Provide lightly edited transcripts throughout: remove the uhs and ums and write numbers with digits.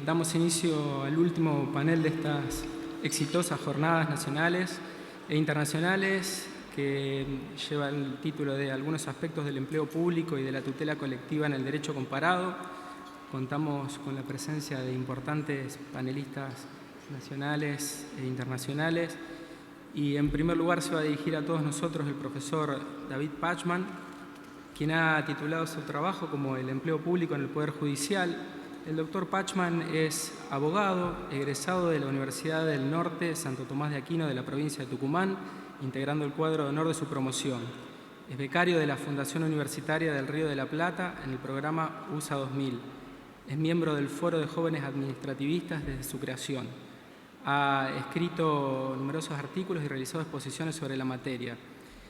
Damos inicio al último panel de estas exitosas jornadas nacionales e internacionales que lleva el título de Algunos aspectos del empleo público y de la tutela colectiva en el derecho comparado. Contamos con la presencia de importantes panelistas nacionales e internacionales y en primer lugar se va a dirigir a todos nosotros el profesor David Pachman, quien ha titulado su trabajo como El empleo público en el Poder Judicial. El doctor Pachman es abogado, egresado de la Universidad del Norte Santo Tomás de Aquino de la provincia de Tucumán, integrando el cuadro de honor de su promoción. Es becario de la Fundación Universitaria del Río de la Plata en el programa USA 2000. Es miembro del Foro de Jóvenes Administrativistas desde su creación. Ha escrito numerosos artículos y realizado exposiciones sobre la materia.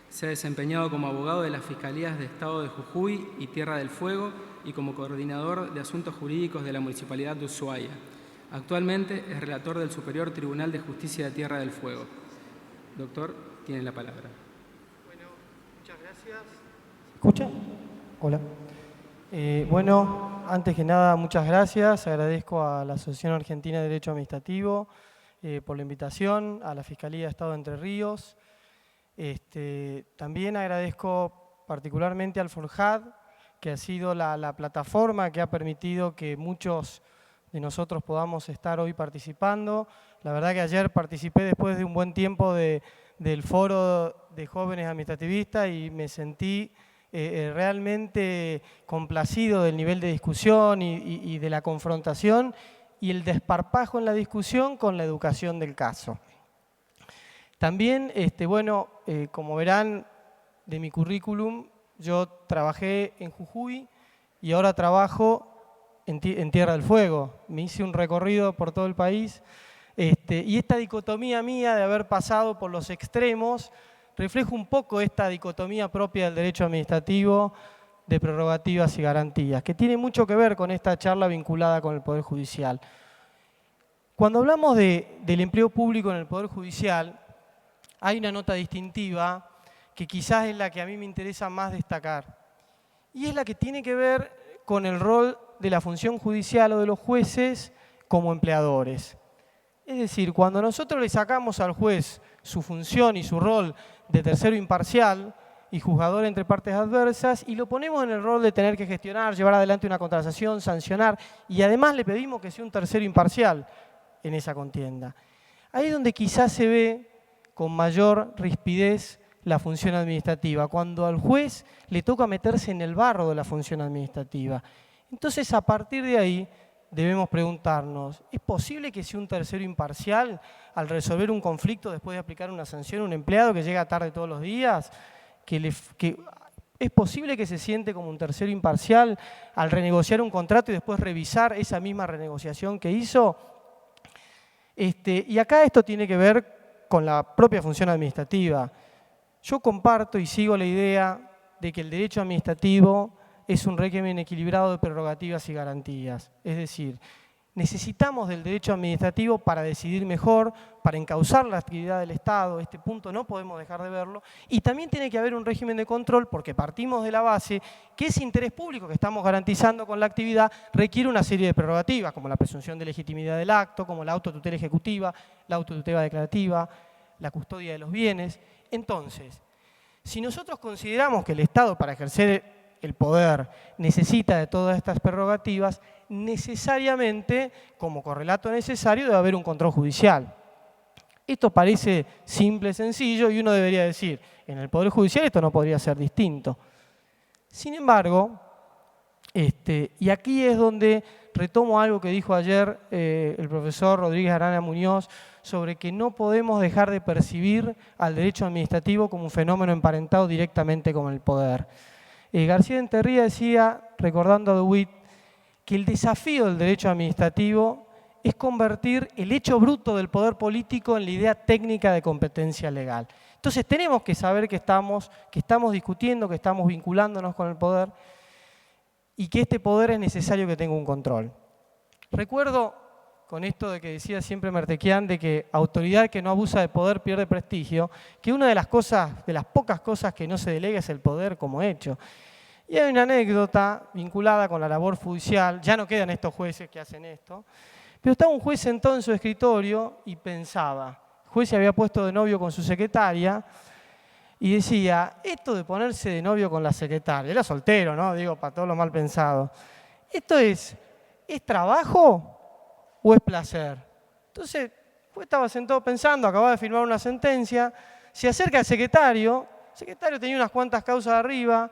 Se ha desempeñado como abogado de las Fiscalías de Estado de Jujuy y Tierra del Fuego y como coordinador de asuntos jurídicos de la Municipalidad de Ushuaia. Actualmente es relator del Superior Tribunal de Justicia de Tierra del Fuego. Doctor, tiene la palabra. Bueno, muchas gracias. ¿Se escucha? Hola. Bueno, antes que nada, muchas gracias. Agradezco a la Asociación Argentina de Derecho Administrativo por la invitación, a la Fiscalía de Estado de Entre Ríos. También agradezco particularmente al Forjad, que ha sido la plataforma que ha permitido que muchos de nosotros podamos estar hoy participando. La verdad que ayer participé después de un buen tiempo del Foro de Jóvenes Administrativistas y me sentí realmente complacido del nivel de discusión y de la confrontación y el desparpajo en la discusión con la educación del caso. También, como verán de mi currículum, yo trabajé en Jujuy y ahora trabajo en Tierra del Fuego. Me hice un recorrido por todo el país y esta dicotomía mía de haber pasado por los extremos refleja un poco esta dicotomía propia del derecho administrativo de prerrogativas y garantías, que tiene mucho que ver con esta charla vinculada con el Poder Judicial. Cuando hablamos del empleo público en el Poder Judicial, hay una nota distintiva que quizás es la que a mí me interesa más destacar, y es la que tiene que ver con el rol de la función judicial o de los jueces como empleadores. Es decir, cuando nosotros le sacamos al juez su función y su rol de tercero imparcial y juzgador entre partes adversas y lo ponemos en el rol de tener que gestionar, llevar adelante una contratación, sancionar y además le pedimos que sea un tercero imparcial en esa contienda. Ahí es donde quizás se ve con mayor rispidez la función administrativa, cuando al juez le toca meterse en el barro de la función administrativa. Entonces, a partir de ahí, debemos preguntarnos, ¿es posible que sea un tercero imparcial al resolver un conflicto después de aplicar una sanción a un empleado que llega tarde todos los días? ¿Es posible que se siente como un tercero imparcial al renegociar un contrato y después revisar esa misma renegociación que hizo? Y acá esto tiene que ver con la propia función administrativa. Yo comparto y sigo la idea de que el derecho administrativo es un régimen equilibrado de prerrogativas y garantías. Es decir, necesitamos del derecho administrativo para decidir mejor, para encauzar la actividad del Estado. Este punto no podemos dejar de verlo. Y también tiene que haber un régimen de control porque partimos de la base que ese interés público que estamos garantizando con la actividad requiere una serie de prerrogativas, como la presunción de legitimidad del acto, como la autotutela ejecutiva, la autotutela declarativa, la custodia de los bienes. Entonces, si nosotros consideramos que el Estado para ejercer el poder necesita de todas estas prerrogativas, necesariamente, como correlato necesario, debe haber un control judicial. Esto parece simple, sencillo, y uno debería decir, en el Poder Judicial esto no podría ser distinto. Sin embargo, y aquí es donde retomo algo que dijo ayer el profesor Rodríguez Arana Muñoz, sobre que no podemos dejar de percibir al derecho administrativo como un fenómeno emparentado directamente con el poder. García de Enterría decía, recordando a DeWitt, que el desafío del derecho administrativo es convertir el hecho bruto del poder político en la idea técnica de competencia legal. Entonces tenemos que saber que estamos discutiendo, que estamos vinculándonos con el poder y que este poder es necesario que tenga un control. Recuerdo, con esto de que decía siempre Mertequian, de que autoridad que no abusa de poder pierde prestigio, que una de las pocas cosas que no se delega es el poder como hecho. Y hay una anécdota vinculada con la labor judicial, ya no quedan estos jueces que hacen esto, pero estaba un juez sentado en su escritorio y pensaba. El juez se había puesto de novio con su secretaria y decía, esto de ponerse de novio con la secretaria, era soltero, ¿no? Digo, para todos los mal pensados. ¿Esto es trabajo o es placer? Entonces, el juez estaba sentado pensando, acababa de firmar una sentencia, se acerca al secretario, el secretario tenía unas cuantas causas arriba,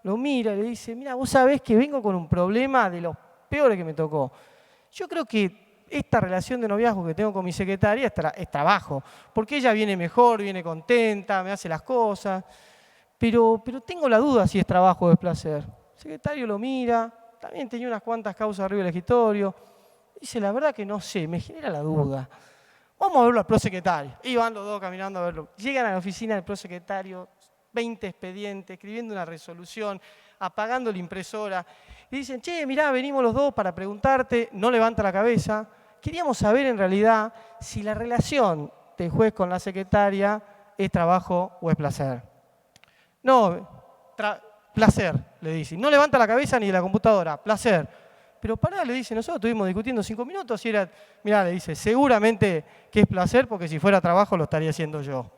lo mira y le dice, mira, vos sabés que vengo con un problema de los peores que me tocó. Yo creo que esta relación de noviazgo que tengo con mi secretaria es trabajo, porque ella viene mejor, viene contenta, me hace las cosas, pero tengo la duda si es trabajo o es placer. El secretario lo mira, también tenía unas cuantas causas arriba del escritorio, dice, la verdad que no sé, me genera la duda. Vamos a verlo al prosecretario. Y van los dos caminando a verlo. Llegan a la oficina del prosecretario, 20 expedientes, escribiendo una resolución, apagando la impresora. Y dicen, che, mirá, venimos los dos para preguntarte, no levanta la cabeza. Queríamos saber en realidad si la relación del juez con la secretaria es trabajo o es placer. No, placer, le dice. No levanta la cabeza ni de la computadora, placer. Pero pará, le dice, nosotros estuvimos discutiendo 5 minutos y era, mirá, le dice, seguramente que es placer porque si fuera trabajo lo estaría haciendo yo.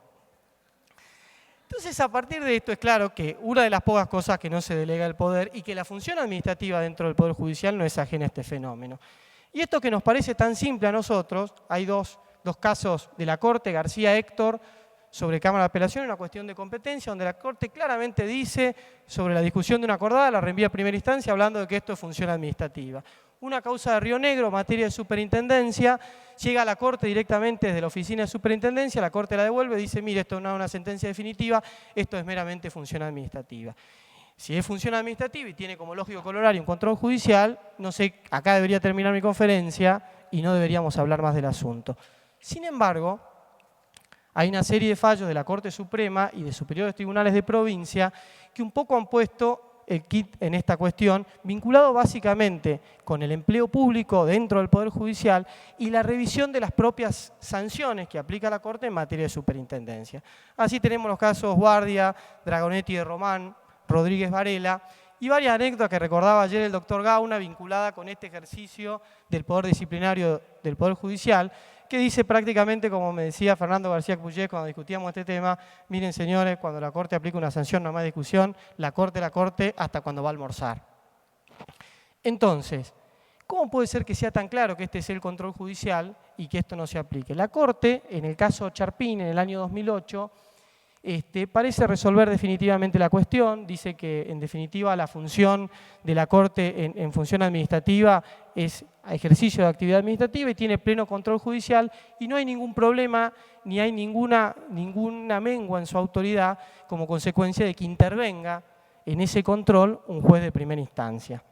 Entonces, a partir de esto es claro que una de las pocas cosas que no se delega el poder y que la función administrativa dentro del Poder Judicial no es ajena a este fenómeno. Y esto que nos parece tan simple a nosotros, hay dos casos de la Corte, García Héctor, sobre Cámara de Apelación, una cuestión de competencia, donde la Corte claramente dice sobre la discusión de una acordada, la reenvía a primera instancia, hablando de que esto es función administrativa. Una causa de Río Negro, materia de superintendencia, llega a la Corte directamente desde la oficina de superintendencia, la Corte la devuelve, dice, mire, esto no es una sentencia definitiva, esto es meramente función administrativa. Si es función administrativa y tiene como lógico colorario un control judicial, no sé, acá debería terminar mi conferencia y no deberíamos hablar más del asunto. Sin embargo, hay una serie de fallos de la Corte Suprema y de superiores tribunales de provincia que un poco han puesto el quid en esta cuestión, vinculado básicamente con el empleo público dentro del Poder Judicial y la revisión de las propias sanciones que aplica la Corte en materia de superintendencia. Así tenemos los casos Guardia, Dragonetti de Román, Rodríguez Varela y varias anécdotas que recordaba ayer el doctor Gauna vinculada con este ejercicio del poder disciplinario del Poder Judicial, que dice prácticamente, como me decía Fernando García Cuyé cuando discutíamos este tema, miren señores, cuando la Corte aplica una sanción no hay más discusión, la Corte hasta cuando va a almorzar. Entonces, ¿cómo puede ser que sea tan claro que este es el control judicial y que esto no se aplique? La Corte, en el caso Charpín, en el año 2008, parece resolver definitivamente la cuestión, dice que en definitiva la función de la Corte en función administrativa es ejercicio de actividad administrativa y tiene pleno control judicial y no hay ningún problema ni hay ninguna mengua en su autoridad como consecuencia de que intervenga en ese control un juez de primera instancia.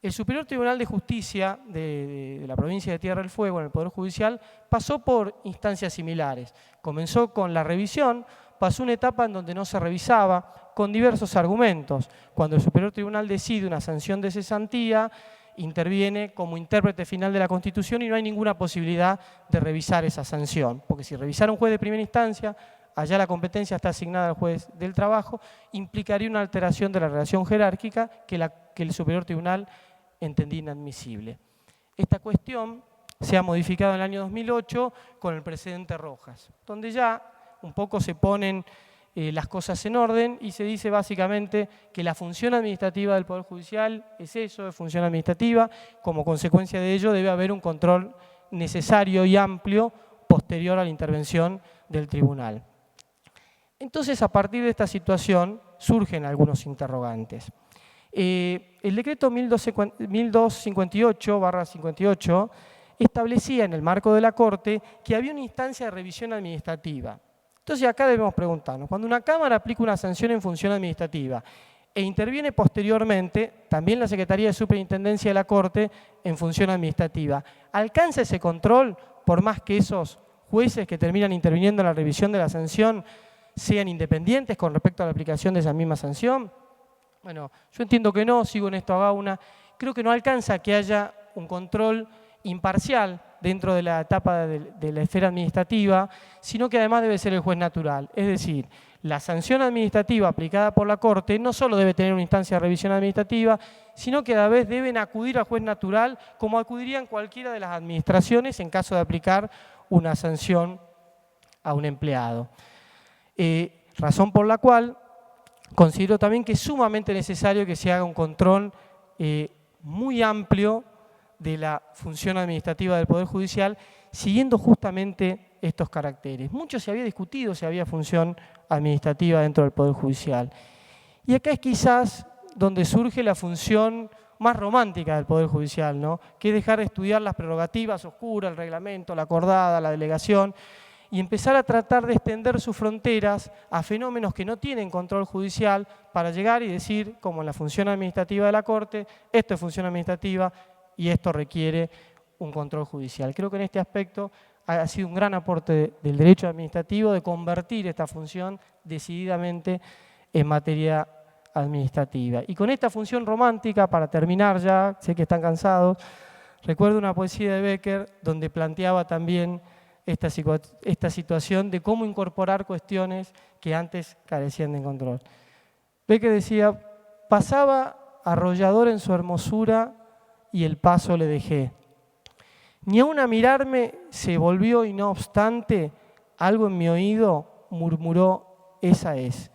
El Superior Tribunal de Justicia de la provincia de Tierra del Fuego, en el Poder Judicial, pasó por instancias similares. Comenzó con la revisión, pasó una etapa en donde no se revisaba, con diversos argumentos. Cuando el Superior Tribunal decide una sanción de cesantía, interviene como intérprete final de la Constitución y no hay ninguna posibilidad de revisar esa sanción. Porque si revisara un juez de primera instancia, allá la competencia está asignada al juez del trabajo, implicaría una alteración de la relación jerárquica que el Superior Tribunal entendía inadmisible. Esta cuestión se ha modificado en el año 2008 con el precedente Rojas, donde ya un poco se ponen las cosas en orden y se dice básicamente que la función administrativa del Poder Judicial es eso, es función administrativa. Como consecuencia de ello debe haber un control necesario y amplio posterior a la intervención del tribunal. Entonces, a partir de esta situación surgen algunos interrogantes. El decreto 1258/58 establecía en el marco de la Corte que había una instancia de revisión administrativa. Entonces acá debemos preguntarnos, cuando una Cámara aplica una sanción en función administrativa e interviene posteriormente también la Secretaría de Superintendencia de la Corte en función administrativa, ¿alcanza ese control por más que esos jueces que terminan interviniendo en la revisión de la sanción sean independientes con respecto a la aplicación de esa misma sanción? Bueno, yo entiendo que no, sigo en esto a Gauna. Creo que no alcanza que haya un control imparcial dentro de la etapa de la esfera administrativa, sino que además debe ser el juez natural. Es decir, La sanción administrativa aplicada por la Corte no solo debe tener una instancia de revisión administrativa, sino que a la vez deben acudir al juez natural como acudirían cualquiera de las administraciones en caso de aplicar una sanción a un empleado. Razón por la cual considero también que es sumamente necesario que se haga un control muy amplio de la función administrativa del Poder Judicial, siguiendo justamente estos caracteres. Mucho se había discutido si había función administrativa dentro del Poder Judicial. Y acá es quizás donde surge la función más romántica del Poder Judicial, ¿no? Que es dejar de estudiar las prerrogativas oscuras, el reglamento, la acordada, la delegación, y empezar a tratar de extender sus fronteras a fenómenos que no tienen control judicial para llegar y decir, como en la función administrativa de la Corte, esto es función administrativa y esto requiere un control judicial. Creo que en este aspecto ha sido un gran aporte del derecho administrativo de convertir esta función decididamente en materia administrativa. Y con esta función romántica, para terminar ya, sé que están cansados, recuerdo una poesía de Becker donde planteaba también esta situación de cómo incorporar cuestiones que antes carecían de control. Becker decía, pasaba arrollador en su hermosura y el paso le dejé. Ni aun a mirarme se volvió y no obstante, algo en mi oído murmuró, esa es.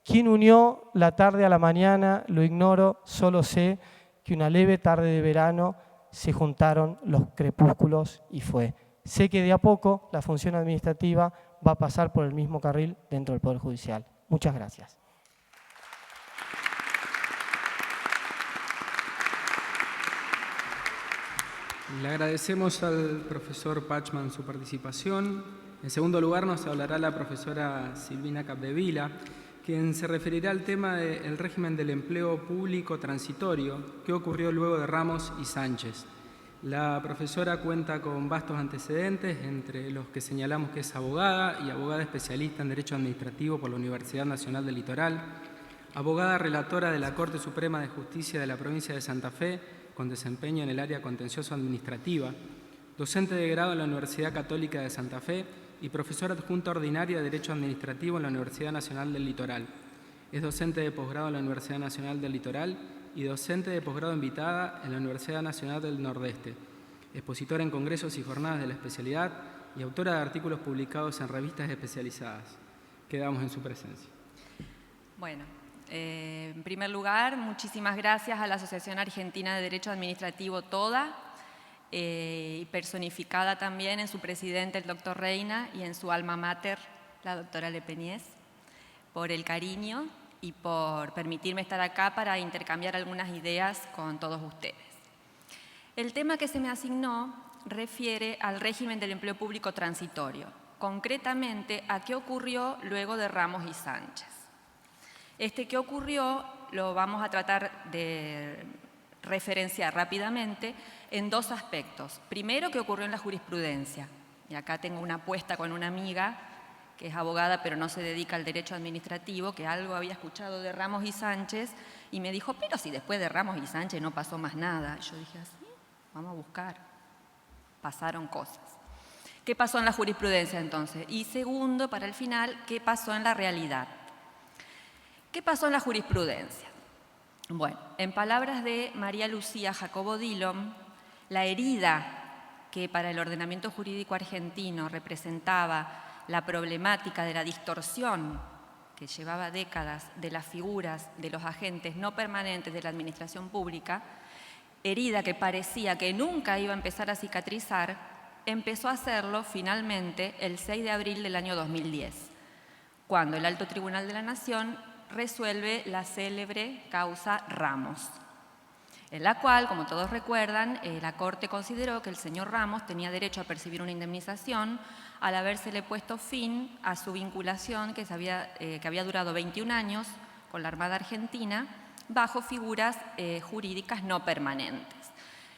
¿Quién unió la tarde a la mañana? Lo ignoro, solo sé que una leve tarde de verano se juntaron los crepúsculos y fue. Sé que de a poco la función administrativa va a pasar por el mismo carril dentro del Poder Judicial. Muchas gracias. Le agradecemos al profesor Pachman su participación. En segundo lugar nos hablará la profesora Silvina Capdevila, quien se referirá al tema del régimen del empleo público transitorio que ocurrió luego de Ramos y Sánchez. La profesora cuenta con vastos antecedentes, entre los que señalamos que es abogada y abogada especialista en Derecho Administrativo por la Universidad Nacional del Litoral, abogada relatora de la Corte Suprema de Justicia de la provincia de Santa Fe, con desempeño en el área contencioso-administrativa, docente de grado en la Universidad Católica de Santa Fe y profesora adjunta ordinaria de Derecho Administrativo en la Universidad Nacional del Litoral. Es docente de posgrado en la Universidad Nacional del Litoral y docente de posgrado invitada en la Universidad Nacional del Nordeste, expositora en congresos y jornadas de la especialidad y autora de artículos publicados en revistas especializadas. Quedamos en su presencia. Bueno, en primer lugar, muchísimas gracias a la Asociación Argentina de Derecho Administrativo TODA, y personificada también en su presidente, el doctor Reina, y en su alma mater, la doctora Lepeñez, por el cariño y por permitirme estar acá para intercambiar algunas ideas con todos ustedes. El tema que se me asignó refiere al régimen del empleo público transitorio, concretamente a qué ocurrió luego de Ramos y Sánchez. ¿Qué ocurrió? Lo vamos a tratar de referenciar rápidamente en dos aspectos. Primero, ¿qué ocurrió en la jurisprudencia? Y acá tengo una apuesta con una amiga que es abogada pero no se dedica al derecho administrativo, que algo había escuchado de Ramos y Sánchez y me dijo, pero si después de Ramos y Sánchez no pasó más nada. Yo dije, así, vamos a buscar. Pasaron cosas. ¿Qué pasó en la jurisprudencia entonces? Y segundo, para el final, ¿qué pasó en la realidad? ¿Qué pasó en la jurisprudencia? Bueno, en palabras de María Lucía Jacobo Dillon, la herida que para el ordenamiento jurídico argentino representaba la problemática de la distorsión que llevaba décadas de las figuras de los agentes no permanentes de la administración pública, herida que parecía que nunca iba a empezar a cicatrizar, empezó a hacerlo finalmente el 6 de abril del año 2010, cuando el Alto Tribunal de la Nación resuelve la célebre causa Ramos, en la cual, como todos recuerdan, la Corte consideró que el señor Ramos tenía derecho a percibir una indemnización al habérsele puesto fin a su vinculación que había durado 21 años con la Armada Argentina bajo figuras jurídicas no permanentes.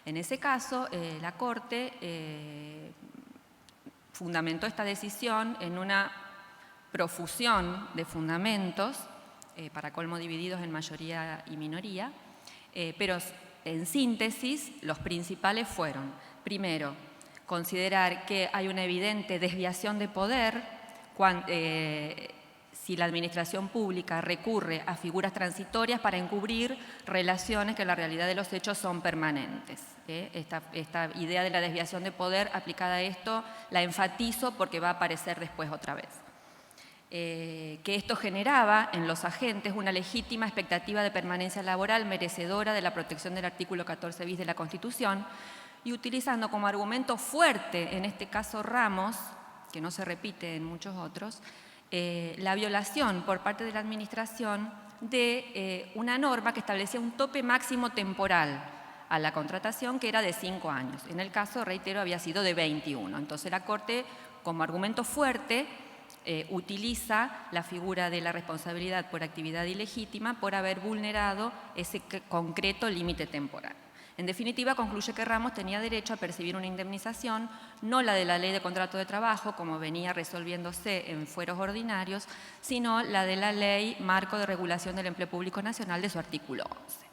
En ese caso, la Corte fundamentó esta decisión en una profusión de fundamentos, para colmo divididos en mayoría y minoría, pero en síntesis los principales fueron, primero, considerar que hay una evidente desviación de poder si la administración pública recurre a figuras transitorias para encubrir relaciones que en la realidad de los hechos son permanentes. Esta idea de la desviación de poder aplicada a esto la enfatizo porque va a aparecer después otra vez. Que esto generaba en los agentes una legítima expectativa de permanencia laboral merecedora de la protección del artículo 14 bis de la Constitución, y utilizando como argumento fuerte, en este caso Ramos, que no se repite en muchos otros, la violación por parte de la administración de una norma que establecía un tope máximo temporal a la contratación, que era de 5 años. En el caso, reitero, había sido de 21. Entonces la Corte, como argumento fuerte, utiliza la figura de la responsabilidad por actividad ilegítima por haber vulnerado ese concreto límite temporal. En definitiva, concluye que Ramos tenía derecho a percibir una indemnización, no la de la Ley de Contrato de Trabajo, como venía resolviéndose en fueros ordinarios, sino la de la Ley Marco de Regulación del Empleo Público Nacional de su artículo 11.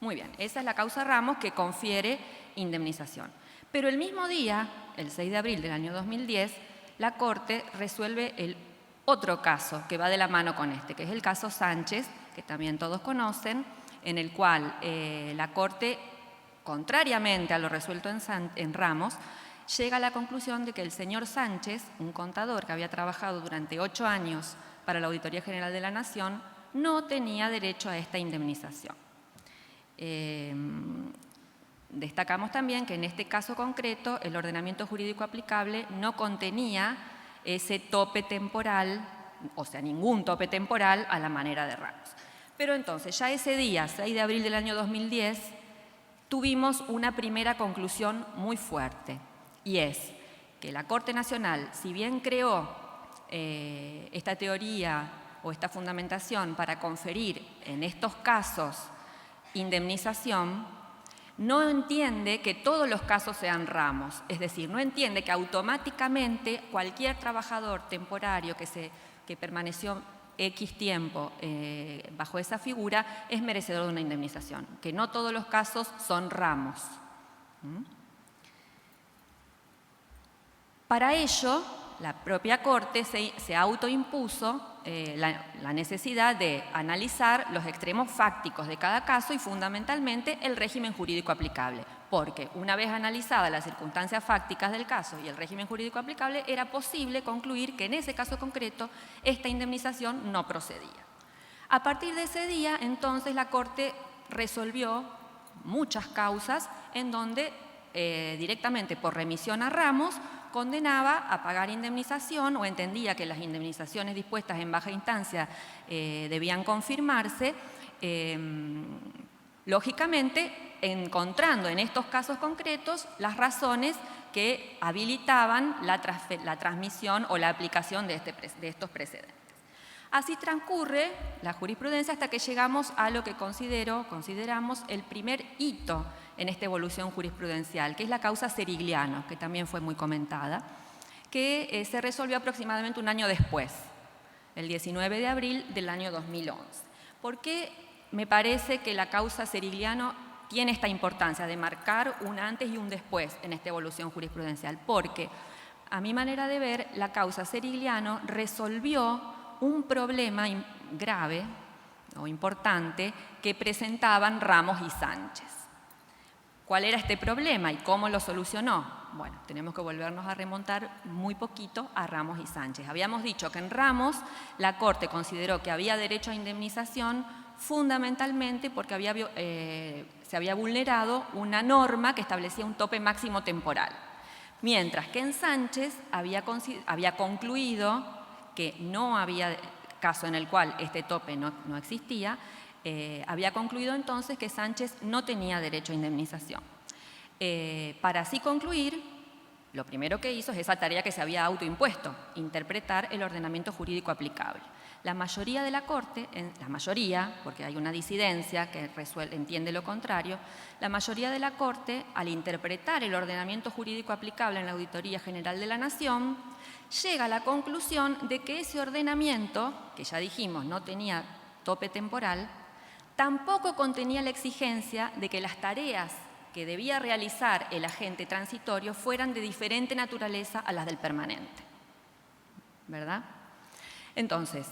Muy bien, esa es la causa Ramos que confiere indemnización. Pero el mismo día, el 6 de abril del año 2010, la Corte resuelve el otro caso que va de la mano con este, que es el caso Sánchez, que también todos conocen, en el cual la Corte, contrariamente a lo resuelto en Ramos, llega a la conclusión de que el señor Sánchez, un contador que había trabajado durante 8 años para la Auditoría General de la Nación, no tenía derecho a esta indemnización. Destacamos también que en este caso concreto el ordenamiento jurídico aplicable no contenía ese tope temporal, o sea, ningún tope temporal a la manera de Ramos. Pero entonces, ya ese día, 6 de abril del año 2010, tuvimos una primera conclusión muy fuerte, y es que la Corte Nacional, si bien creó esta teoría o esta fundamentación para conferir en estos casos indemnización, no entiende que todos los casos sean Ramos, es decir, no entiende que automáticamente cualquier trabajador temporario que permaneció X tiempo bajo esa figura es merecedor de una indemnización, que no todos los casos son Ramos. Para ello, la propia Corte se autoimpuso la necesidad de analizar los extremos fácticos de cada caso y fundamentalmente el régimen jurídico aplicable, porque una vez analizadas las circunstancias fácticas del caso y el régimen jurídico aplicable, era posible concluir que en ese caso concreto esta indemnización no procedía. A partir de ese día, entonces, la Corte resolvió muchas causas en donde directamente por remisión a Ramos condenaba a pagar indemnización o entendía que las indemnizaciones dispuestas en baja instancia debían confirmarse, lógicamente encontrando en estos casos concretos las razones que habilitaban la transmisión o la aplicación de estos precedentes. Así transcurre la jurisprudencia hasta que llegamos a lo que consideramos el primer hito en esta evolución jurisprudencial, que es la causa Serigliano, que también fue muy comentada, que se resolvió aproximadamente un año después, el 19 de abril del año 2011. ¿Por qué me parece que la causa Serigliano tiene esta importancia de marcar un antes y un después en esta evolución jurisprudencial? Porque, a mi manera de ver, la causa Serigliano resolvió un problema grave o importante que presentaban Ramos y Sánchez. ¿Cuál era este problema y cómo lo solucionó? Bueno, tenemos que volvernos a remontar muy poquito a Ramos y Sánchez. Habíamos dicho que en Ramos la Corte consideró que había derecho a indemnización fundamentalmente porque se había vulnerado una norma que establecía un tope máximo temporal, mientras que en Sánchez había concluido que no había caso en el cual este tope no existía. Había concluido entonces que Sánchez no tenía derecho a indemnización. Para así concluir, lo primero que hizo es esa tarea que se había autoimpuesto, interpretar el ordenamiento jurídico aplicable. La mayoría de la Corte, porque hay una disidencia que entiende lo contrario, la mayoría de la Corte, al interpretar el ordenamiento jurídico aplicable en la Auditoría General de la Nación, llega a la conclusión de que ese ordenamiento, que ya dijimos no tenía tope temporal, tampoco contenía la exigencia de que las tareas que debía realizar el agente transitorio fueran de diferente naturaleza a las del permanente. ¿Verdad? Entonces,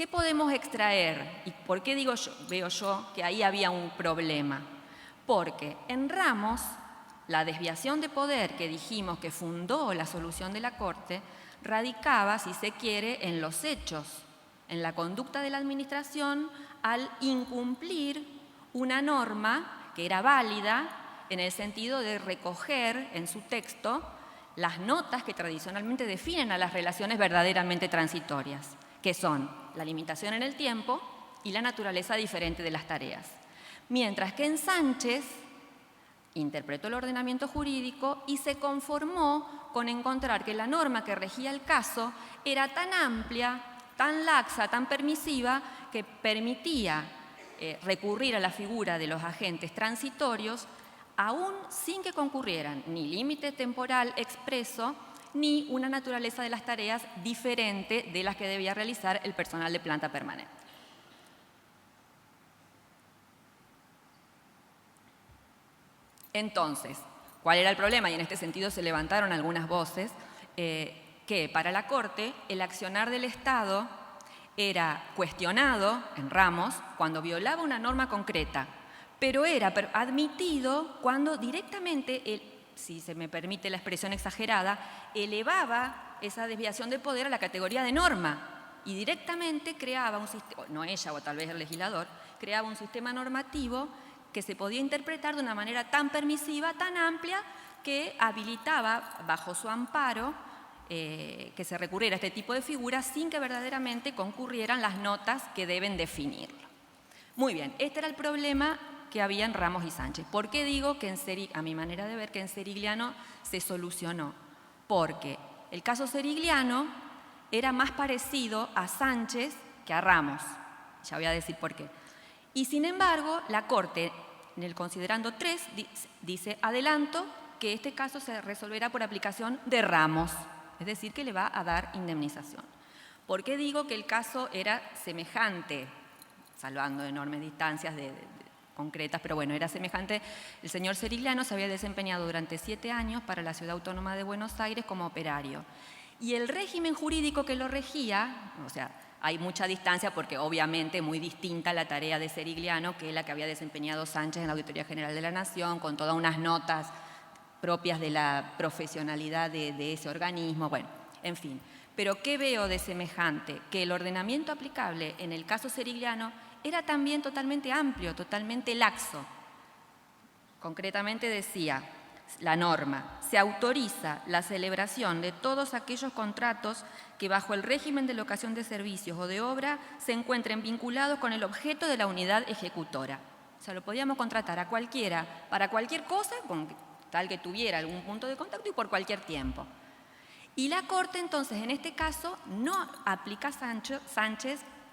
¿Qué podemos extraer? ¿Y por qué veo yo que ahí había un problema? Porque en Ramos, la desviación de poder que dijimos que fundó la solución de la Corte radicaba, si se quiere, en los hechos, en la conducta de la administración al incumplir una norma que era válida en el sentido de recoger en su texto las notas que tradicionalmente definen a las relaciones verdaderamente transitorias, que son la limitación en el tiempo y la naturaleza diferente de las tareas. Mientras que en Sánchez interpretó el ordenamiento jurídico y se conformó con encontrar que la norma que regía el caso era tan amplia, tan laxa, tan permisiva, que permitía recurrir a la figura de los agentes transitorios aún sin que concurrieran ni límite temporal expreso ni una naturaleza de las tareas diferente de las que debía realizar el personal de planta permanente. Entonces, ¿cuál era el problema? Y en este sentido se levantaron algunas voces, que para la Corte el accionar del Estado era cuestionado en Ramos cuando violaba una norma concreta, pero era admitido cuando directamente, si se me permite la expresión exagerada, elevaba esa desviación de poder a la categoría de norma y directamente creaba un sistema, no ella o tal vez el legislador, creaba un sistema normativo que se podía interpretar de una manera tan permisiva, tan amplia, que habilitaba bajo su amparo que se recurriera a este tipo de figuras sin que verdaderamente concurrieran las notas que deben definirlo. Muy bien, este era el problema que había en Ramos y Sánchez. ¿Por qué digo que a mi manera de ver, que en Serigliano se solucionó? Porque el caso Serigliano era más parecido a Sánchez que a Ramos. Ya voy a decir por qué. Y sin embargo, la Corte, en el considerando 3, dice, adelanto que este caso se resolverá por aplicación de Ramos, es decir, que le va a dar indemnización. ¿Por qué digo que el caso era semejante, salvando enormes distancias concretas, pero bueno, era semejante? El señor Serigliano se había desempeñado durante 7 años para la Ciudad Autónoma de Buenos Aires como operario. Y el régimen jurídico que lo regía, o sea, hay mucha distancia porque obviamente muy distinta la tarea de Serigliano que la que había desempeñado Sánchez en la Auditoría General de la Nación, con todas unas notas propias de la profesionalidad de ese organismo, bueno, en fin. Pero ¿qué veo de semejante? Que el ordenamiento aplicable en el caso Serigliano era también totalmente amplio, totalmente laxo. Concretamente decía la norma, se autoriza la celebración de todos aquellos contratos que bajo el régimen de locación de servicios o de obra se encuentren vinculados con el objeto de la unidad ejecutora. O sea, lo podíamos contratar a cualquiera, para cualquier cosa, tal que tuviera algún punto de contacto y por cualquier tiempo. Y la Corte, entonces, en este caso, no aplica Sánchez,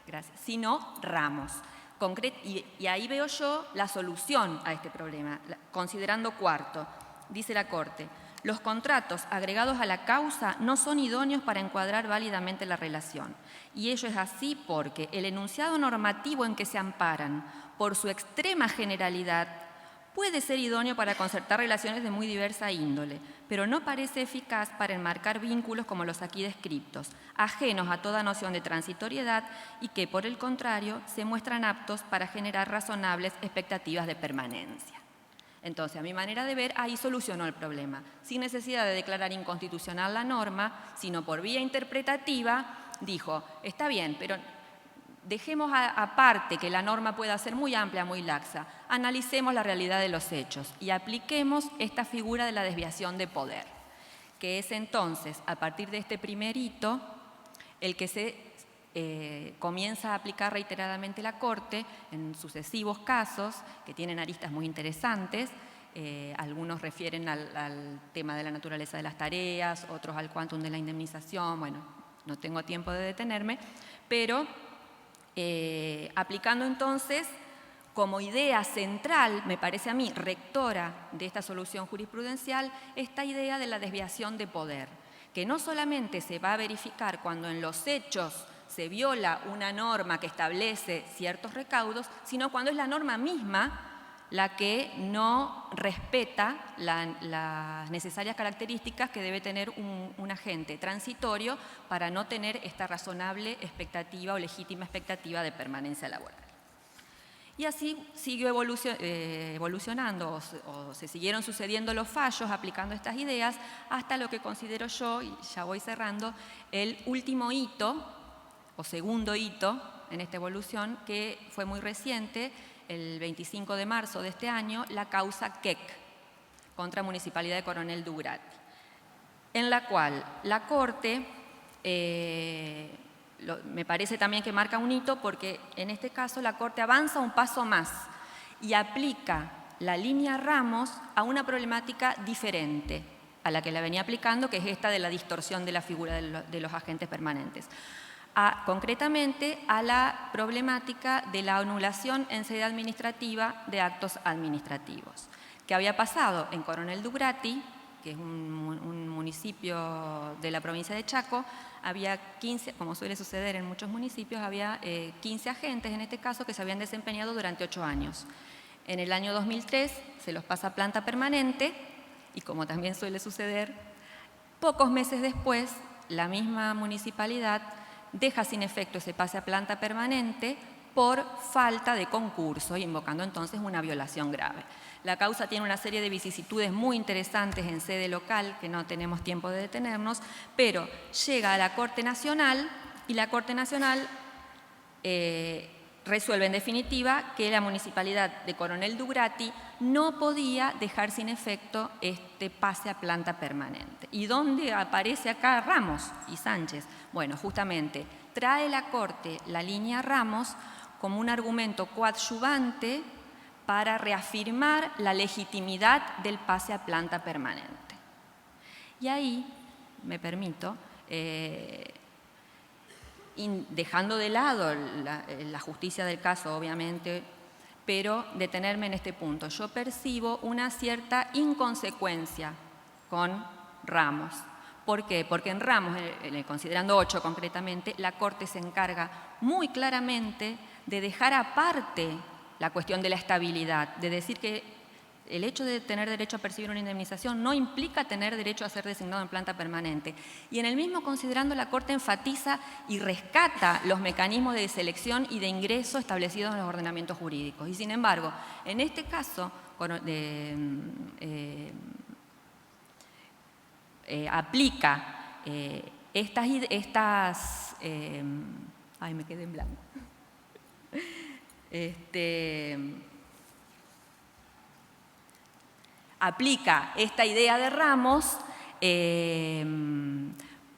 gracias, sino Ramos. Y ahí veo yo la solución a este problema, considerando cuarto. Dice la Corte, los contratos agregados a la causa no son idóneos para encuadrar válidamente la relación. Y ello es así porque el enunciado normativo en que se amparan, por su extrema generalidad, puede ser idóneo para concertar relaciones de muy diversa índole, pero no parece eficaz para enmarcar vínculos como los aquí descriptos, ajenos a toda noción de transitoriedad y que, por el contrario, se muestran aptos para generar razonables expectativas de permanencia. Entonces, a mi manera de ver, ahí solucionó el problema, sin necesidad de declarar inconstitucional la norma, sino por vía interpretativa, dijo, está bien, pero dejemos aparte que la norma pueda ser muy amplia, muy laxa, analicemos la realidad de los hechos y apliquemos esta figura de la desviación de poder, que es entonces, a partir de este primer hito, el que se comienza a aplicar reiteradamente la Corte en sucesivos casos que tienen aristas muy interesantes. Algunos refieren al tema de la naturaleza de las tareas, otros al quantum de la indemnización. Bueno, no tengo tiempo de detenerme, pero aplicando entonces como idea central, me parece a mí, rectora de esta solución jurisprudencial, esta idea de la desviación de poder, que no solamente se va a verificar cuando en los hechos se viola una norma que establece ciertos recaudos, sino cuando es la norma misma la que no respeta las necesarias características que debe tener un agente transitorio para no tener esta razonable expectativa o legítima expectativa de permanencia laboral. Y así siguió evolucionando o se siguieron sucediendo los fallos aplicando estas ideas hasta lo que considero yo, y ya voy cerrando, el último hito o segundo hito en esta evolución, que fue muy reciente, el 25 de marzo de este año, la causa Keck contra Municipalidad de Coronel Dubrati, en la cual la Corte, me parece también que marca un hito porque en este caso la Corte avanza un paso más y aplica la línea Ramos a una problemática diferente a la que la venía aplicando, que es esta de la distorsión de la figura de los agentes permanentes. Concretamente a la problemática de la anulación en sede administrativa de actos administrativos, que había pasado en Coronel Dubrati, que es un municipio de la provincia de Chaco. Había 15, como suele suceder en muchos municipios, había 15 agentes en este caso que se habían desempeñado durante 8 años. En el año 2003 se los pasa a planta permanente y, como también suele suceder, pocos meses después la misma municipalidad deja sin efecto ese pase a planta permanente por falta de concurso, invocando entonces una violación grave. La causa tiene una serie de vicisitudes muy interesantes en sede local, que no tenemos tiempo de detenernos, pero llega a la Corte Nacional y la Corte Nacional resuelve en definitiva que la Municipalidad de Coronel Dubrati no podía dejar sin efecto este pase a planta permanente. ¿Y dónde aparece acá Ramos y Sánchez? Bueno, justamente trae la Corte la línea Ramos como un argumento coadyuvante para reafirmar la legitimidad del pase a planta permanente. Y ahí, me permito, dejando de lado la justicia del caso, obviamente, pero detenerme en este punto. Yo percibo una cierta inconsecuencia con Ramos. ¿Por qué? Porque en Ramos, considerando 8 concretamente, la Corte se encarga muy claramente de dejar aparte la cuestión de la estabilidad, de decir que el hecho de tener derecho a percibir una indemnización no implica tener derecho a ser designado en planta permanente. Y en el mismo considerando, la Corte enfatiza y rescata los mecanismos de selección y de ingreso establecidos en los ordenamientos jurídicos. Y sin embargo, en este caso, aplica ay, me quedé en blanco. Aplica esta idea de Ramos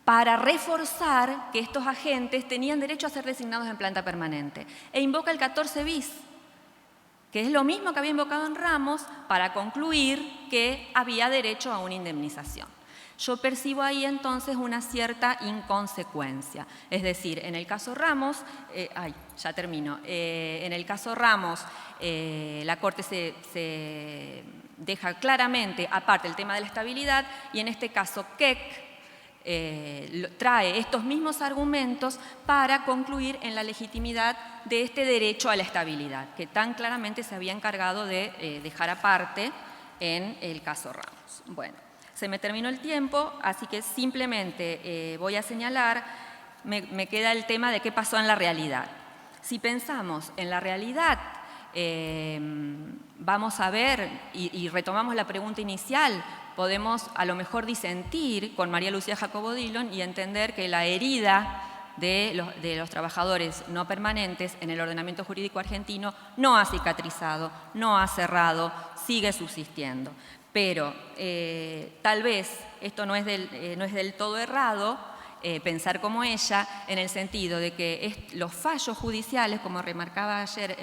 para reforzar que estos agentes tenían derecho a ser designados en planta permanente. E invoca el 14 bis, que es lo mismo que había invocado en Ramos para concluir que había derecho a una indemnización. Yo percibo ahí entonces una cierta inconsecuencia. Es decir, en el caso Ramos, ya termino, en el caso Ramos la Corte se deja claramente aparte el tema de la estabilidad y en este caso Keck trae estos mismos argumentos para concluir en la legitimidad de este derecho a la estabilidad, que tan claramente se había encargado de dejar aparte en el caso Ramos. Bueno. Se me terminó el tiempo, así que simplemente voy a señalar, me queda el tema de qué pasó en la realidad. Si pensamos en la realidad, vamos a ver, y retomamos la pregunta inicial, podemos a lo mejor disentir con María Lucía Jacobo Dillon y entender que la herida de los trabajadores no permanentes en el ordenamiento jurídico argentino no ha cicatrizado, no ha cerrado, sigue subsistiendo. Pero tal vez esto no es del todo errado, pensar como ella, en el sentido de que los fallos judiciales, como remarcaba ayer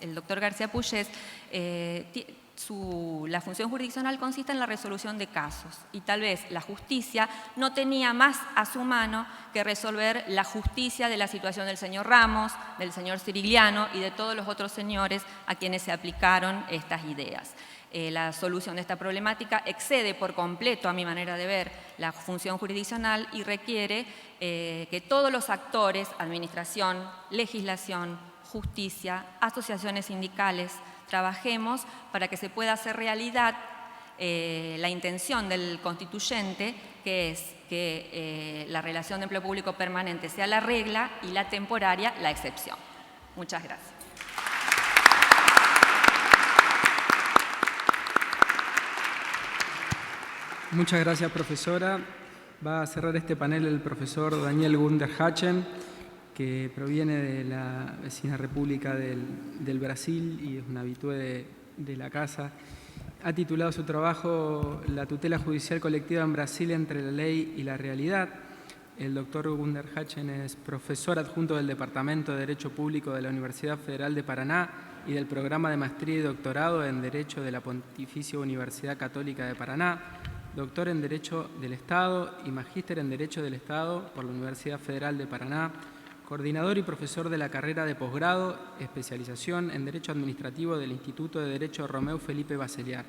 el doctor García Puyés, la función jurisdiccional consiste en la resolución de casos y tal vez la justicia no tenía más a su mano que resolver la justicia de la situación del señor Ramos, del señor Cirigliano y de todos los otros señores a quienes se aplicaron estas ideas. La solución de esta problemática excede por completo, a mi manera de ver, la función jurisdiccional y requiere que todos los actores, administración, legislación, justicia, asociaciones sindicales, trabajemos para que se pueda hacer realidad la intención del constituyente, que es que la relación de empleo público permanente sea la regla y la temporaria la excepción. Muchas gracias. Muchas gracias, profesora. Va a cerrar este panel el profesor Daniel Gunderhachhen, que proviene de la vecina República del Brasil y es un habitué de la casa. Ha titulado su trabajo La tutela judicial colectiva en Brasil entre la ley y la realidad. El doctor Gunderhachhen es profesor adjunto del Departamento de Derecho Público de la Universidad Federal de Paraná y del programa de maestría y doctorado en Derecho de la Pontificia Universidad Católica de Paraná, doctor en Derecho del Estado y magíster en Derecho del Estado por la Universidad Federal de Paraná, coordinador y profesor de la carrera de posgrado, especialización en Derecho Administrativo del Instituto de Derecho Romeu Felipe Baceliar.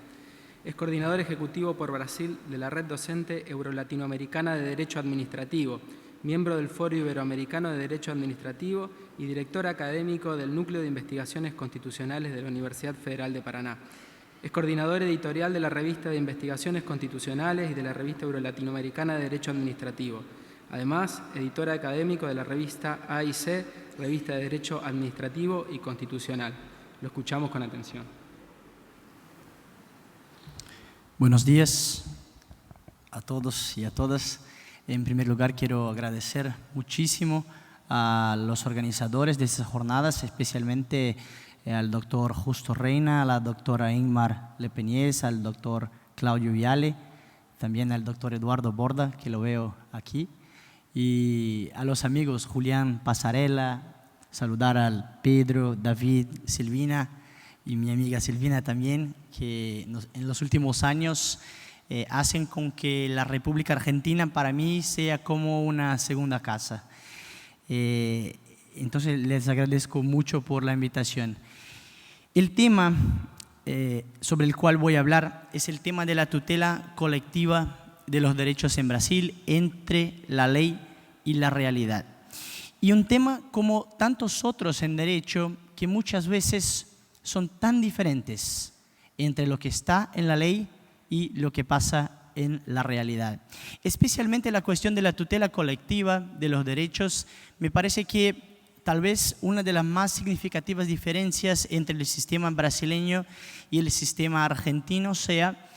Es coordinador ejecutivo por Brasil de la Red Docente Euro-Latinoamericana de Derecho Administrativo, miembro del Foro Iberoamericano de Derecho Administrativo y director académico del Núcleo de Investigaciones Constitucionales de la Universidad Federal de Paraná. Es coordinador editorial de la Revista de Investigaciones Constitucionales y de la Revista Euro-Latinoamericana de Derecho Administrativo. Además, editor académico de la revista AIC, Revista de Derecho Administrativo y Constitucional. Lo escuchamos con atención. Buenos días a todos y a todas. En primer lugar, quiero agradecer muchísimo a los organizadores de estas jornadas, especialmente al doctor Justo Reina, a la doctora Ingmar Lepeñez, al doctor Claudio Viale, también al doctor Eduardo Borda, que lo veo aquí, y a los amigos Julián Pasarela, saludar al Pedro, David, Silvina y mi amiga Silvina también, que en los últimos años hacen con que la República Argentina para mí sea como una segunda casa. Entonces les agradezco mucho por la invitación. El tema sobre el cual voy a hablar es el tema de la tutela colectiva de los derechos en Brasil entre la ley y la realidad. Y un tema como tantos otros en derecho que muchas veces son tan diferentes entre lo que está en la ley y lo que pasa en la realidad. Especialmente la cuestión de la tutela colectiva de los derechos, me parece que tal vez una de las más significativas diferencias entre el sistema brasileño y el sistema argentino sea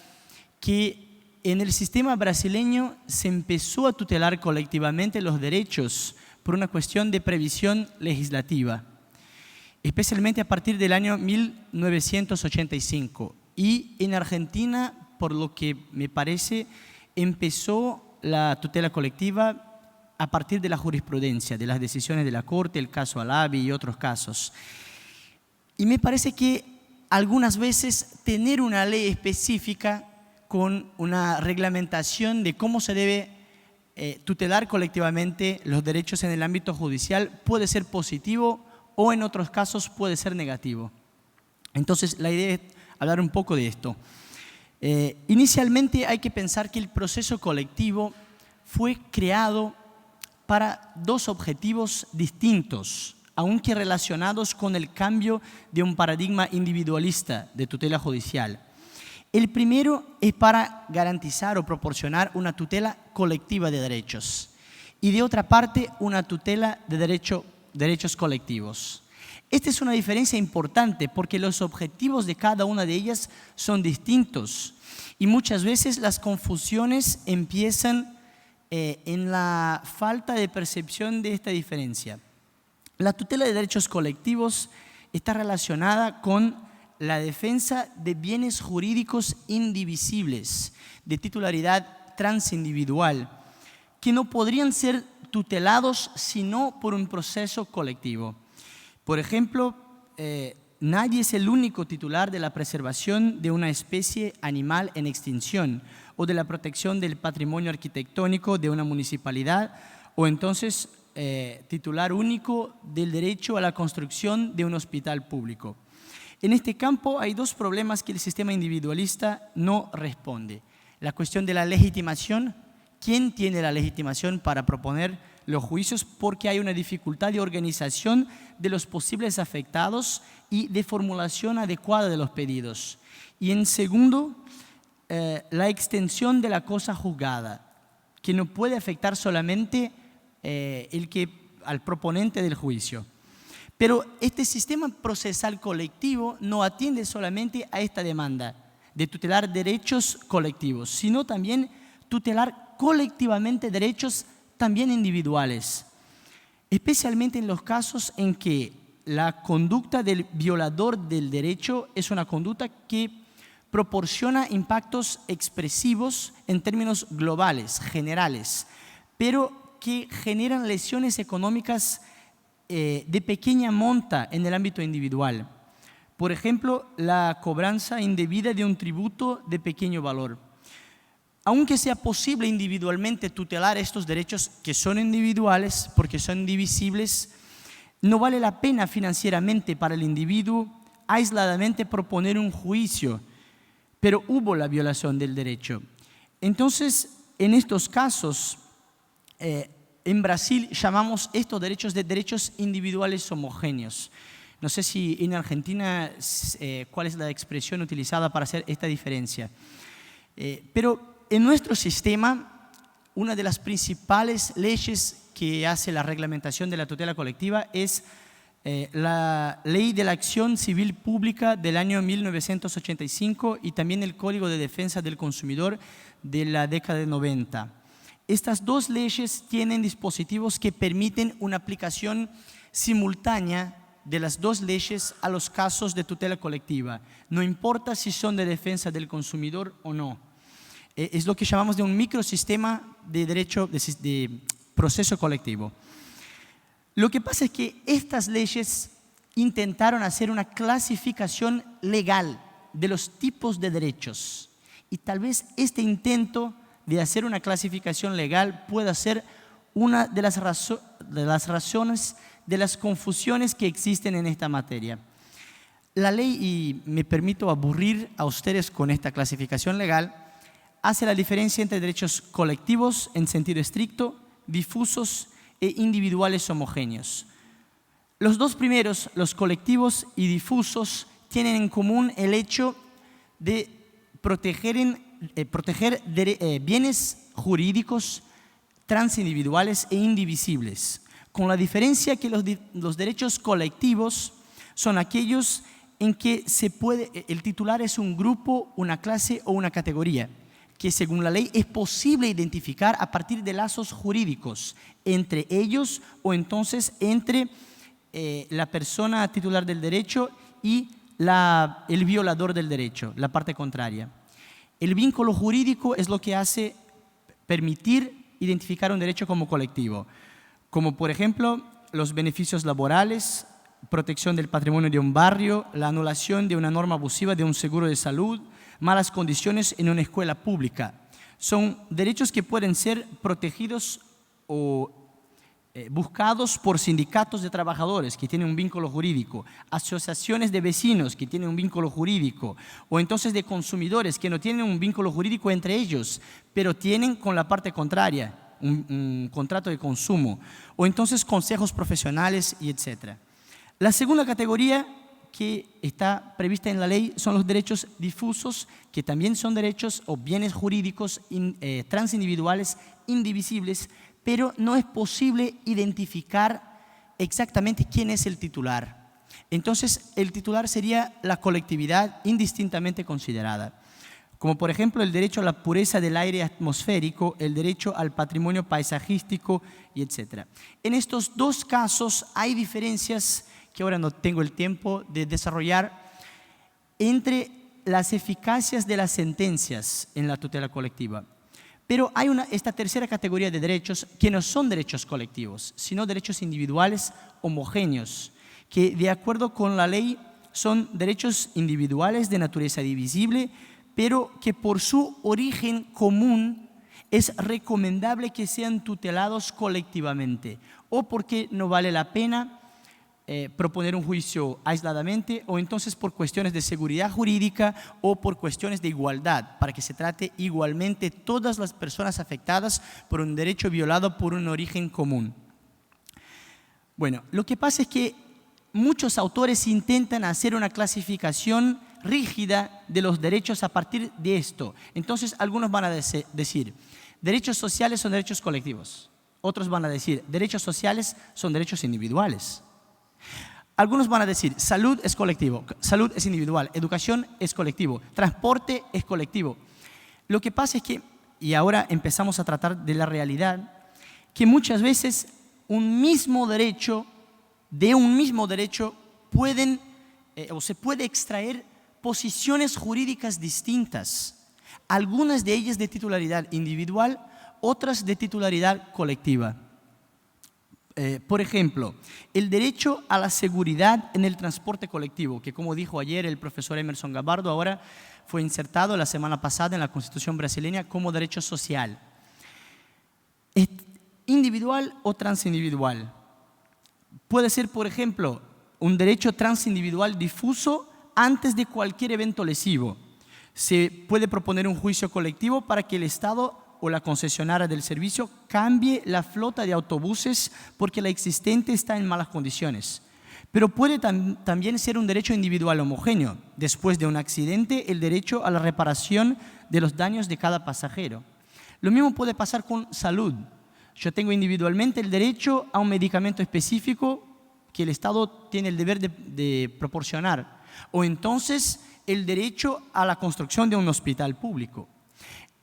que en el sistema brasileño se empezó a tutelar colectivamente los derechos por una cuestión de previsión legislativa, especialmente a partir del año 1985. Y en Argentina, por lo que me parece, empezó la tutela colectiva a partir de la jurisprudencia, de las decisiones de la Corte, el caso Alavi y otros casos. Y me parece que algunas veces tener una ley específica con una reglamentación de cómo se debe tutelar colectivamente los derechos en el ámbito judicial puede ser positivo o en otros casos puede ser negativo. Entonces la idea es hablar un poco de esto. Inicialmente hay que pensar que el proceso colectivo fue creado para dos objetivos distintos, aunque relacionados con el cambio de un paradigma individualista de tutela judicial. El primero es para garantizar o proporcionar una tutela colectiva de derechos y de otra parte una tutela de derechos colectivos. Esta es una diferencia importante porque los objetivos de cada una de ellas son distintos y muchas veces las confusiones empiezan en la falta de percepción de esta diferencia. La tutela de derechos colectivos está relacionada con la defensa de bienes jurídicos indivisibles, de titularidad transindividual, que no podrían ser tutelados sino por un proceso colectivo. Por ejemplo, nadie es el único titular de la preservación de una especie animal en extinción o de la protección del patrimonio arquitectónico de una municipalidad o entonces titular único del derecho a la construcción de un hospital público. En este campo hay dos problemas que el sistema individualista no responde. La cuestión de la legitimación, ¿quién tiene la legitimación para proponer los juicios porque hay una dificultad de organización de los posibles afectados y de formulación adecuada de los pedidos. Y en segundo, la extensión de la cosa juzgada, que no puede afectar solamente al proponente del juicio. Pero este sistema procesal colectivo no atiende solamente a esta demanda de tutelar derechos colectivos, sino también tutelar colectivamente derechos también individuales, especialmente en los casos en que la conducta del violador del derecho es una conducta que proporciona impactos expresivos en términos globales, generales, pero que generan lesiones económicas de pequeña monta en el ámbito individual. Por ejemplo, la cobranza indebida de un tributo de pequeño valor. Aunque sea posible individualmente tutelar estos derechos que son individuales porque son indivisibles, no vale la pena financieramente para el individuo aisladamente proponer un juicio, pero hubo la violación del derecho. Entonces, en estos casos, en Brasil llamamos estos derechos de derechos individuales homogéneos. No sé si en Argentina cuál es la expresión utilizada para hacer esta diferencia. Pero en nuestro sistema, una de las principales leyes que hace la reglamentación de la tutela colectiva es la Ley de la Acción Civil Pública del año 1985 y también el Código de Defensa del Consumidor de la década de 90. Estas dos leyes tienen dispositivos que permiten una aplicación simultánea de las dos leyes a los casos de tutela colectiva, no importa si son de defensa del consumidor o no. Es lo que llamamos de un microsistema de derecho de proceso colectivo. Lo que pasa es que estas leyes intentaron hacer una clasificación legal de los tipos de derechos y tal vez este intento de hacer una clasificación legal pueda ser una de las razones de las confusiones que existen en esta materia. La ley, y me permito aburrir a ustedes con esta clasificación legal, hace la diferencia entre derechos colectivos en sentido estricto, difusos e individuales homogéneos. Los dos primeros, los colectivos y difusos, tienen en común el hecho de proteger bienes jurídicos transindividuales e indivisibles, con la diferencia que los derechos colectivos son aquellos en que el titular es un grupo, una clase o una categoría, que según la ley es posible identificar a partir de lazos jurídicos entre ellos o entonces entre la persona titular del derecho y el violador del derecho, la parte contraria. El vínculo jurídico es lo que hace permitir identificar un derecho como colectivo, como por ejemplo los beneficios laborales, protección del patrimonio de un barrio, la anulación de una norma abusiva de un seguro de salud, malas condiciones en una escuela pública. Son derechos que pueden ser protegidos o buscados por sindicatos de trabajadores que tienen un vínculo jurídico, asociaciones de vecinos que tienen un vínculo jurídico, o entonces de consumidores que no tienen un vínculo jurídico entre ellos, pero tienen con la parte contraria un contrato de consumo, o entonces consejos profesionales y etc. La segunda categoría que está prevista en la ley son los derechos difusos, que también son derechos o bienes jurídicos transindividuales, indivisibles, pero no es posible identificar exactamente quién es el titular. Entonces, el titular sería la colectividad indistintamente considerada, como por ejemplo el derecho a la pureza del aire atmosférico, el derecho al patrimonio paisajístico y etc. En estos dos casos hay diferencias que ahora no tengo el tiempo de desarrollar entre las eficacias de las sentencias en la tutela colectiva. Pero hay esta tercera categoría de derechos que no son derechos colectivos, sino derechos individuales homogéneos, que de acuerdo con la ley son derechos individuales de naturaleza divisible, pero que por su origen común es recomendable que sean tutelados colectivamente, o porque no vale la pena proponer un juicio aisladamente o entonces por cuestiones de seguridad jurídica o por cuestiones de igualdad, para que se trate igualmente todas las personas afectadas por un derecho violado por un origen común. Bueno, lo que pasa es que muchos autores intentan hacer una clasificación rígida de los derechos a partir de esto. Entonces, algunos van a decir, derechos sociales son derechos colectivos. Otros van a decir, derechos sociales son derechos individuales. Algunos van a decir, salud es colectivo, salud es individual, educación es colectivo, transporte es colectivo. Lo que pasa es que, y ahora empezamos a tratar de la realidad, que muchas veces de un mismo derecho pueden o se puede extraer posiciones jurídicas distintas, algunas de ellas de titularidad individual, otras de titularidad colectiva. Por ejemplo, el derecho a la seguridad en el transporte colectivo, que como dijo ayer el profesor Emerson Gabardo, ahora fue insertado la semana pasada en la Constitución brasileña como derecho social. ¿Es individual o transindividual? Puede ser, por ejemplo, un derecho transindividual difuso antes de cualquier evento lesivo. Se puede proponer un juicio colectivo para que el Estado o la concesionaria del servicio cambie la flota de autobuses porque la existente está en malas condiciones. Pero puede también ser un derecho individual homogéneo. Después de un accidente, el derecho a la reparación de los daños de cada pasajero. Lo mismo puede pasar con salud. Yo tengo individualmente el derecho a un medicamento específico que el Estado tiene el deber de proporcionar. O entonces el derecho a la construcción de un hospital público.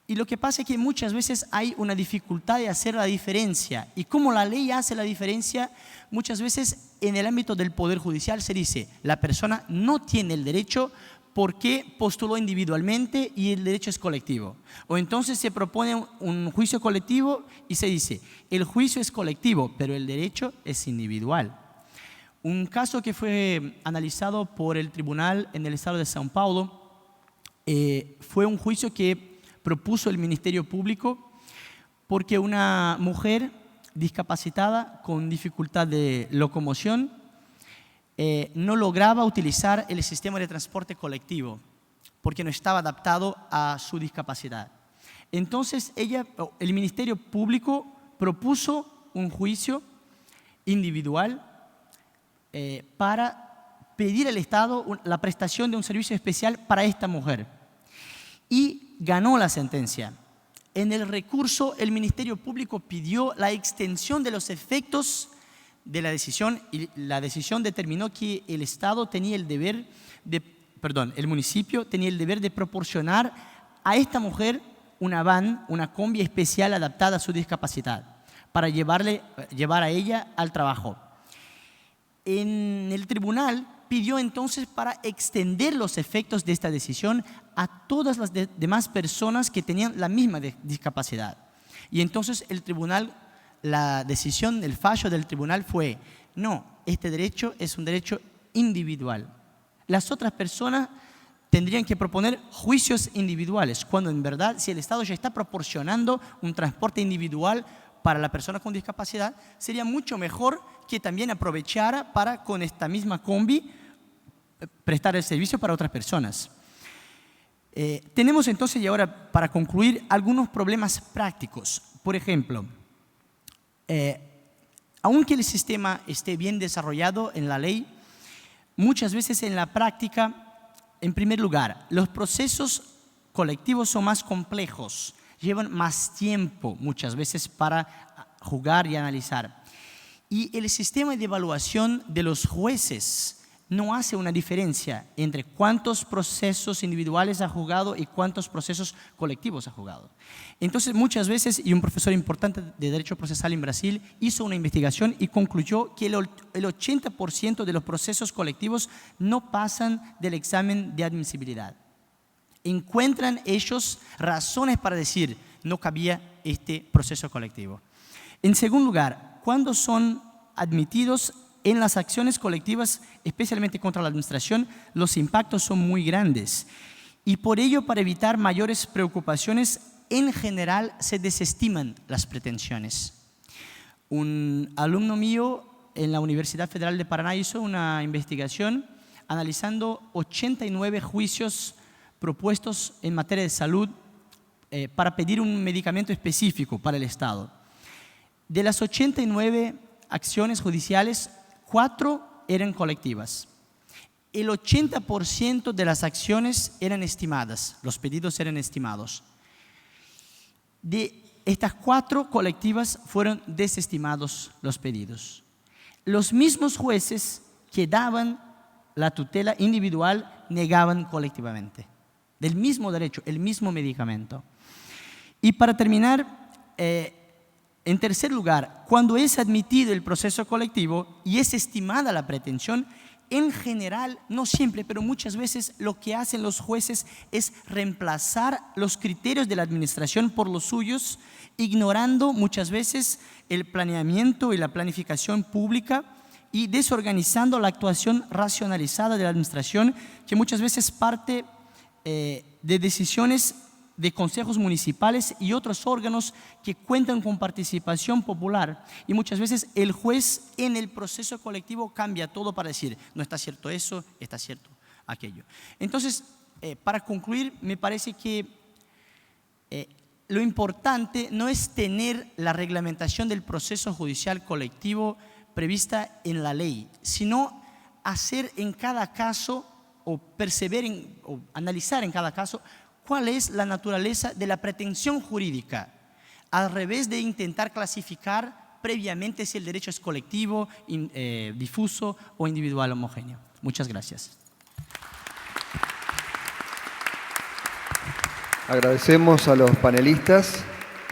Y lo que pasa es que muchas veces hay una dificultad de hacer la diferencia. Y como la ley hace la diferencia, muchas veces en el ámbito del Poder Judicial se dice la persona no tiene el derecho porque postuló individualmente y el derecho es colectivo. O entonces se propone un juicio colectivo y se dice el juicio es colectivo, pero el derecho es individual. Un caso que fue analizado por el tribunal en el estado de São Paulo fue un juicio que propuso el Ministerio Público porque una mujer discapacitada con dificultad de locomoción no lograba utilizar el sistema de transporte colectivo porque no estaba adaptado a su discapacidad. Entonces el Ministerio Público propuso un juicio individual para pedir al Estado la prestación de un servicio especial para esta mujer. Y ganó la sentencia. En el recurso, el Ministerio Público pidió la extensión de los efectos de la decisión y la decisión determinó que el Estado tenía el deber el municipio tenía el deber de proporcionar a esta mujer una van, una combi especial adaptada a su discapacidad para llevar a ella al trabajo. En el tribunal pidió entonces para extender los efectos de esta decisión a todas las demás personas que tenían la misma discapacidad. Y entonces el fallo del tribunal fue, no, este derecho es un derecho individual. Las otras personas tendrían que proponer juicios individuales, cuando en verdad si el Estado ya está proporcionando un transporte individual para la persona con discapacidad, sería mucho mejor que también aprovechara para con esta misma combi prestar el servicio para otras personas. Tenemos entonces, y ahora para concluir, algunos problemas prácticos. Por ejemplo, aunque el sistema esté bien desarrollado en la ley, muchas veces en la práctica, en primer lugar, los procesos colectivos son más complejos, llevan más tiempo muchas veces para juzgar y analizar. Y el sistema de evaluación de los jueces no hace una diferencia entre cuántos procesos individuales ha juzgado y cuántos procesos colectivos ha juzgado. Entonces, muchas veces, y un profesor importante de Derecho Procesal en Brasil hizo una investigación y concluyó que el 80% de los procesos colectivos no pasan del examen de admisibilidad. Encuentran ellos razones para decir no cabía este proceso colectivo. En segundo lugar, cuando son admitidos en las acciones colectivas, especialmente contra la administración, los impactos son muy grandes. Y por ello, para evitar mayores preocupaciones, en general se desestiman las pretensiones. Un alumno mío en la Universidad Federal de Paraná hizo una investigación analizando 89 juicios propuestos en materia de salud para pedir un medicamento específico para el Estado. De las 89 acciones judiciales, 4 eran colectivas. El 80% de las acciones eran estimadas, los pedidos eran estimados. De estas 4 colectivas fueron desestimados los pedidos. Los mismos jueces que daban la tutela individual negaban colectivamente. Del mismo derecho, el mismo medicamento. Y para terminar, en tercer lugar, cuando es admitido el proceso colectivo y es estimada la pretensión, en general, no siempre, pero muchas veces lo que hacen los jueces es reemplazar los criterios de la administración por los suyos, ignorando muchas veces el planeamiento y la planificación pública y desorganizando la actuación racionalizada de la administración, que muchas veces parte de decisiones de consejos municipales y otros órganos que cuentan con participación popular. Y muchas veces el juez en el proceso colectivo cambia todo para decir, no está cierto eso, está cierto aquello. Entonces, para concluir, me parece que lo importante no es tener la reglamentación del proceso judicial colectivo prevista en la ley, sino hacer en cada caso o analizar en cada caso cuál es la naturaleza de la pretensión jurídica, al revés de intentar clasificar previamente si el derecho es colectivo, difuso o individual homogéneo. Muchas gracias. Agradecemos a los panelistas,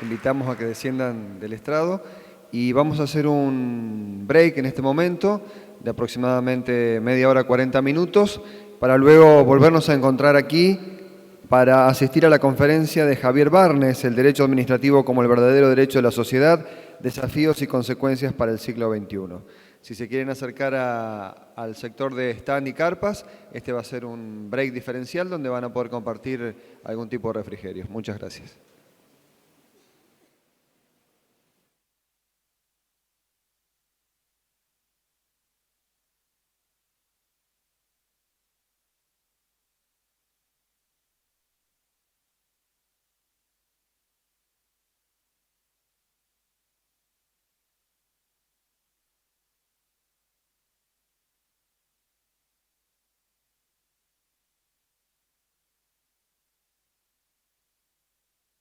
invitamos a que desciendan del estrado y vamos a hacer un break en este momento de aproximadamente media hora, 40 minutos, para luego volvernos a encontrar aquí para asistir a la conferencia de Javier Barnes, El derecho administrativo como el verdadero derecho de la sociedad, desafíos y consecuencias para el siglo XXI. Si se quieren acercar al sector de stand y carpas, este va a ser un break diferencial donde van a poder compartir algún tipo de refrigerios. Muchas gracias.